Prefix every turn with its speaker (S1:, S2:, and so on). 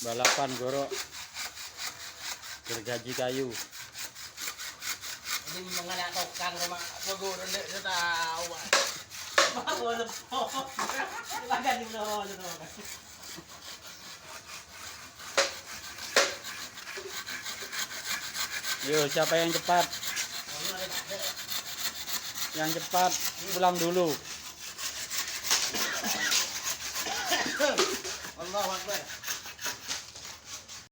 S1: Balapan Goro gergaji kayu.
S2: Ini mga natokang rumah siguro na tao. Wala po. Magaling na wala to.
S1: Yo, siapa yang cepat? Yang cepat pulang dulu.
S2: Allahu Akbar.